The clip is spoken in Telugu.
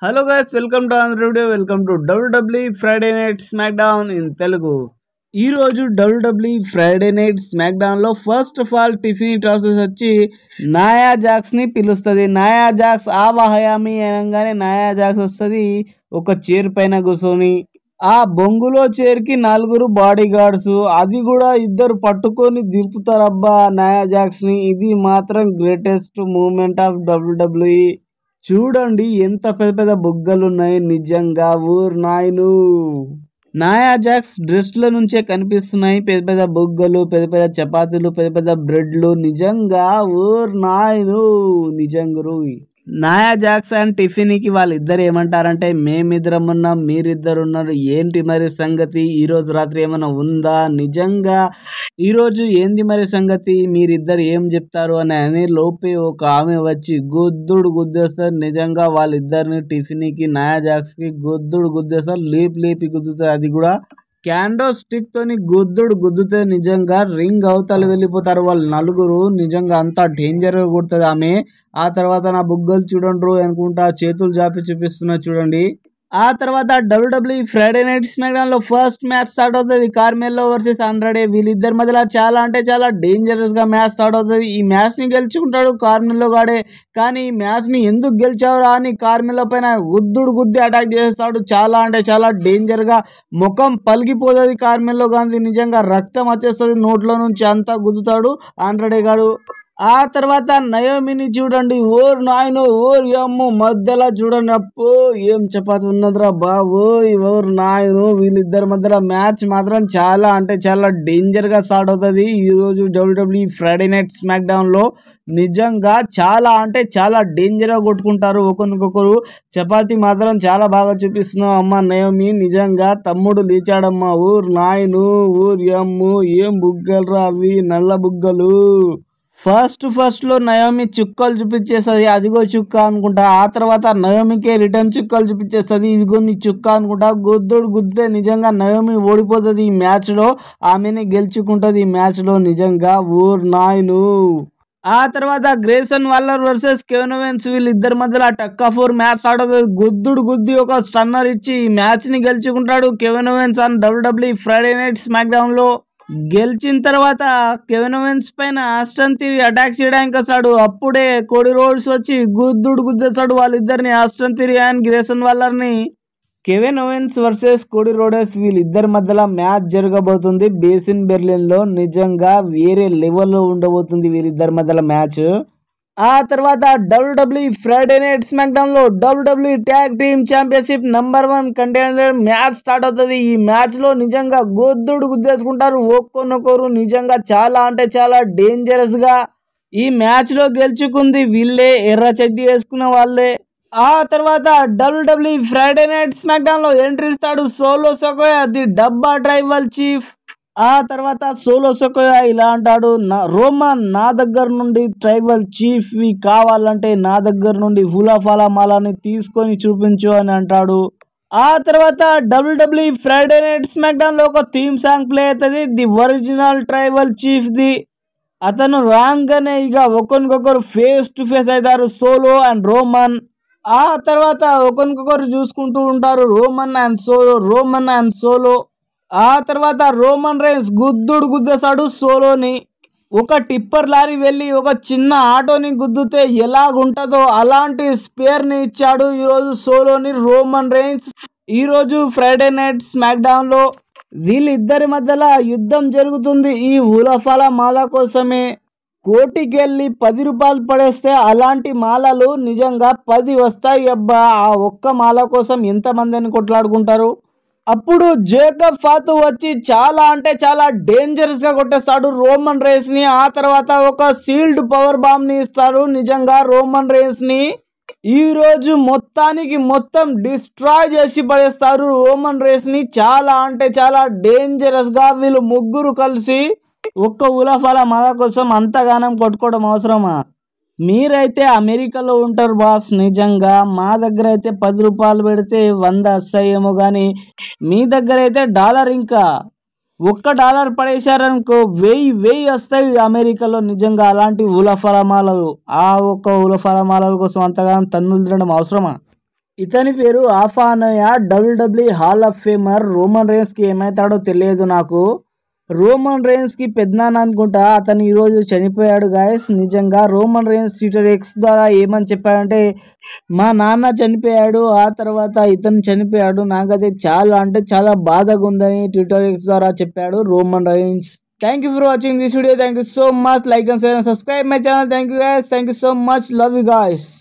Hello guys, welcome to Andhra video. Welcome to WWE Friday night smack down in Telugu. ఈ రోజు WWE Friday night smack down లో ఫస్ట్ ఆఫ్ ఆల్ టిఫినీ టాసెస్ వచ్చి నాయా జాక్స్ ని పిలుస్తుంది. నాయా జాక్స్ ఆవాహయామి అనగానే నాయా జాక్స్ వస్తుంది ఒక చైర్ పైన కూర్చొని. ఆ బొంగులో చైర్ కి 4 బాడీ గార్డ్స్, అది కూడా 2 పట్టుకొని దింపుతారబ్బా నాయా జాక్స్ ని. ఇది మాత్రం గ్రేటెస్ట్ మూమెంట్ ఆఫ్ WWE. చూడండి ఎంత పెద్ద పెద్ద బుగ్గలు ఉన్నాయి, నిజంగా ఊర్ నాయను. నాయా జాక్స్ డ్రెస్ల నుంచే కనిపిస్తున్నాయి పెద్ద పెద్ద బుగ్గలు, పెద్ద పెద్ద చపాతీలు, పెద్ద పెద్ద బ్రెడ్లు. నిజంగా ఊర్ నాయను, నిజంగా. నాయా జాక్స్ అండ్ టిఫినీకి వాళ్ళిద్దరు ఏమంటారంటే, మేమిద్దరం ఉన్నాం, మీరిద్దరు ఉన్నారు, ఏంటి మరి సంగతి, ఈ రోజు రాత్రి ఏమైనా ఉందా, నిజంగా ఈరోజు ఏంది మరి సంగతి, మీరిద్దరు ఏం చెప్తారు అని లోపే ఒక ఆమె వచ్చి గుద్దేస్తారు. నిజంగా వాళ్ళిద్దరిని, టిఫినీకి నాయా జాక్స్ కి గుద్దేస్తారు, లేపి గుద్దుతారు. అది కూడా క్యాండో స్టిక్ తోని గుద్దుతే నిజంగా రింగ్ అవతల వెళ్ళిపోతారు వాళ్ళు 4. నిజంగా అంత డేంజర్ గా కొడుతుంది ఆమె. ఆ తర్వాత నా బుగ్గలు చూడండి అనుకుంటా చేతులు జాపి చూపిస్తున్నా చూడండి. ఆ తర్వాత WWE Friday night smack down లో ఫస్ట్ మ్యాచ్ స్టార్ట్ అవుతుంది. కార్మెల్లో వర్సెస్ ఆండ్రాడే. వీళ్ళిద్దరి మధ్యలో చాలా అంటే చాలా డేంజరస్ గా మ్యాచ్ స్టార్ట్ అవుతుంది. ఈ మ్యాచ్ ని గెలుచుకుంటాడు కార్మెల్లో గాడే. కానీ ఈ మ్యాచ్ ని ఎందుకు గెలిచావురా అని కార్మెల్లో పైన గుద్ది అటాక్ చేస్తాడు. చాలా అంటే చాలా డేంజర్ గా ముఖం పలిగిపోతుంది కార్మెల్లో గాంధీ. నిజంగా రక్తం వచ్చేస్తుంది నోట్లో నుంచి, అంతా గుద్దుతాడు ఆండ్రాడే గాడు. ఆ తర్వాత నయోమిని చూడండి, ఓర్ నాయను, ఓర్ అమ్ము మధ్యలో చూడండి, అప్పు ఏం చపాతి ఉన్నదిరా బాబోయ్, ఓర్ నాయను. వీళ్ళిద్దరి మధ్యలో మ్యాచ్ మాత్రం చాలా అంటే చాలా డేంజర్ గా స్టార్ట్ అవుతుంది ఈ రోజు WWE Friday night smack down లో. నిజంగా చాలా అంటే చాలా డేంజర్ గా కొట్టుకుంటారు ఒకరికొకరు. చపాతి మాత్రం చాలా బాగా చూపిస్తున్నావు అమ్మ నయోమి. నిజంగా తమ్ముడు లేచాడమ్మా, ఊర్ నాయను, ఊర్ అమ్ము, ఏం బుగ్గలు అవి, నల్ల బుగ్గలు. ఫస్ట్ లో నయోమి చుక్కలు చూపించేస్తుంది, అదిగో చుక్క అనుకుంటా. ఆ తర్వాత నయోమికే రిటర్న్ చుక్కలు చూపించేస్తుంది, ఇదిగో నీ చుక్క అనుకుంటా. గుద్దే నిజంగా నయోమి ఓడిపోతుంది ఈ మ్యాచ్ లో, ఆమెని గెలుచుకుంటుంది ఈ మ్యాచ్ లో. నిజంగా ఊర్ నాయను. ఆ తర్వాత గ్రేసన్ వాల్లర్ వర్సెస్ కెవిన్ ఓవెన్స్, వీళ్ళిద్దరి మధ్యలో టక్ ఆఫ్ 4 మ్యాచ్ స్టార్ట్ అవుతుంది. గుద్ది ఒక స్టన్నర్ ఇచ్చి ఈ మ్యాచ్ ని గెలుచుకుంటాడు Kevin Owens on WWE Friday night smack down లో. గెలిచిన తర్వాత కెవిన్ ఓవెన్స్ పైన ఆస్టన్ థియరీ అటాక్ చేయడానికి వస్తాడు. అప్పుడే కోడీ రోడ్స్ వచ్చి గుద్దేస్తాడు వాళ్ళిద్దరిని, Austin Theory and Grayson Waller ని. Kevin Owens versus Cody Rhodes, వీళ్ళిద్దరి మధ్యలో మ్యాచ్ జరగబోతుంది బేసిన్ బెర్లిన్ లో. నిజంగా వేరే లెవెల్లో ఉండబోతుంది వీళ్ళిద్దరి మధ్యలో మ్యాచ్. ఆ తర్వాత WWE Friday night smack down లో WWE tag team championship number 1 contender match start అవుతుంది. ఈ మ్యాచ్ లో నిజంగా గుద్దేసుకుంటారు ఒక్కొక్కరు. నిజంగా చాలా అంటే చాలా డేంజరస్ గా ఈ మ్యాచ్ లో గెలుచుకుంది వీళ్ళే, ఎర్ర చెడ్డీ వేసుకున్న వాళ్ళే. ఆ తర్వాత WWE Friday night smack down లో ఎంట్రీ ఇస్తాడు సోలో సికోయా, ది డబ్బా ట్రైబల్ చీఫ్. ఆ తర్వాత సోలో సికోయా ఇలా అంటాడు, రోమన్ నా దగ్గర నుండి ట్రైబల్ చీఫ్ వి కావాలంటే నా దగ్గర నుండి హులాఫాలా మాలని తీసుకొని చూపించు అని అంటాడు. ఆ తర్వాత WWE Friday night smack down లో ఒక థీమ్ సాంగ్ ప్లే అవుతుంది, the original tribal chief the. అతను రాగానే ఇక ఒకరికొకరు ఫేస్ టు ఫేస్ అవుతారు సోలో అండ్ రోమన్. ఆ తర్వాత ఒకరికొకరు చూసుకుంటూ ఉంటారు రోమన్ అండ్ సోలో. ఆ తర్వాత రోమన్ రైన్స్ గుద్దేస్తాడు సోలోని. ఒక టిప్పర్ లారీ వెళ్ళి ఒక చిన్న ఆటోని గుద్దుతే ఎలాగుంటుందో అలాంటి స్పేర్ ని ఇచ్చాడు ఈరోజు సోలోని రోమన్ రైన్స్. ఈరోజు ఫ్రైడే నైట్ స్మాక్ డౌన్ లో వీళ్ళిద్దరి మధ్యలో యుద్ధం జరుగుతుంది ఈ హులాఫాలా మాల కోసమే. కోటికెళ్ళి 10 రూపాయలు పడేస్తే అలాంటి మాలలు నిజంగా 10 వస్తాయి అబ్బా. ఆ ఒక్క మాల కోసం ఎంతమందిని కొట్లాడుకుంటారు. అప్పుడు జేకబ్ ఫాతు వచ్చి చాలా అంటే చాలా డేంజరస్ గా కొట్టేస్తాడు రోమన్ రైన్స్ ని. ఆ తర్వాత ఒక సీల్డ్ పవర్ బాంబ్ ని ఇస్తాడు నిజంగా రోమన్ రైన్స్ ని. ఈ రోజు మొత్తం డిస్ట్రాయ్ చేసి పడేస్తారు రోమన్ రైన్స్ ని. చాలా అంటే చాలా డేంజరస్ గా వీళ్ళు ముగ్గురు కలిసి ఒక్క ఉలఫాలా మాల కోసం అంతగానం కొట్టుకోవడం అవసరమా? మీరైతే అమెరికాలో ఉంటారు బాస్. నిజంగా మా దగ్గర అయితే 10 రూపాయలు పెడితే 100 వస్తాయేమో, కానీ మీ దగ్గర అయితే డాలర్, ఇంకా $1 పడేశారనుకో 1000 వస్తాయి అమెరికాలో. నిజంగా అలాంటి ఉలఫలమాలలు, ఆ ఒక్క ఉలఫలమాలల కోసం అంతగానం తన్నులు తినడం అవసరమా? ఇతని పేరు Afa Anoa'i WW hall of famer. Roman Reigns కి ఏమైతాడో తెలియదు నాకు. రోమన్ రేన్స్ కి పెద్దనాన్న అనుకుంటా. అతను ఈరోజు చనిపోయాడు గాయస్. నిజంగా రోమన్ రేన్స్ ట్విట్టర్ ఎక్స్ ద్వారా ఏమని చెప్పాడంటే, మా నాన్న చనిపోయాడు, ఆ తర్వాత ఇతను చనిపోయాడు, నాకైతే చాలా అంటే చాలా బాధగా ఉందని ట్విట్టర్ ఎక్స్ ద్వారా చెప్పాడు Roman rains. Thank you for watching this video. Thank you so much. Like and share and subscribe my channel. Thank you guys. Thank you so much. Love you guys.